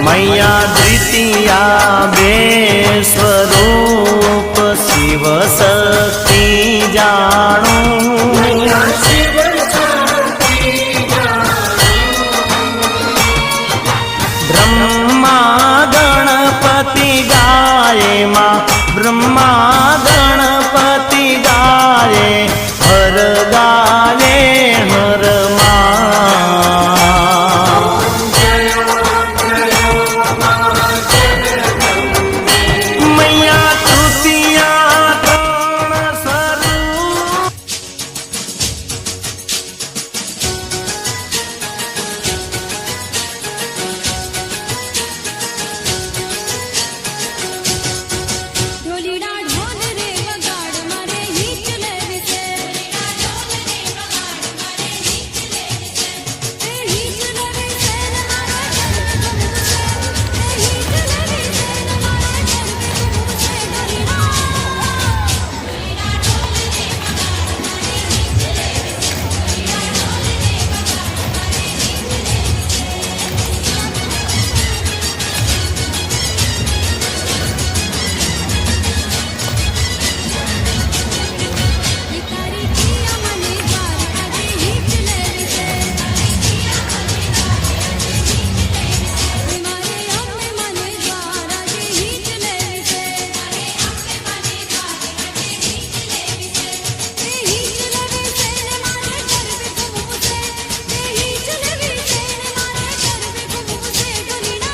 मैया द्वितीया बे स्वरूप शिव शक्ति जाणू ब्रह्मा गणपति गाये माँ ब्रह्मा गणपति गाये हर गाये हर मैया तृतीया त्रण स्वरूप ढोलीडा ढोल रे वगाड़ मारे हीच ले विसे हीच ले विसे मारे हीच ले विसे मारे ढोलीडा भिकारी किया मने द्वार काजे हीच ले विसे मारे अम्मे मने द्वार काजे हीच ले विसे हीच ले विसे मारे करवे घुमुसे हीच ले विसे मारे करवे घुमुसे ढोलीडा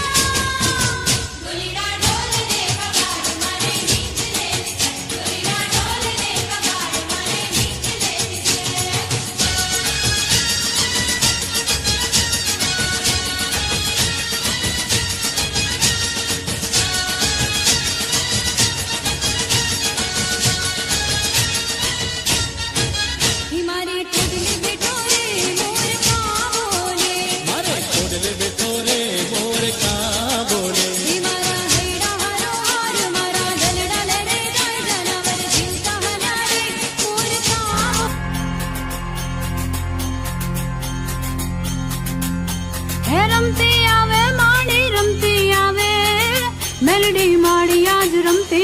ढोल रे वगाड़ मारे हीच ले विसे ढोलीडा ढोल रे वगाड़ मारे हीच ले विसे हिमारी टोडले बेटो रे मोर का बोले मारे छोड़ले बेटो रे मोर का बोले हिमारा हैडा हरो हार मारा गलडा ले रे गाय जनावर जीवता हनारे मोर का है रमती आवे माड़ी रमती आवे मेलडी माड़ी आज रमती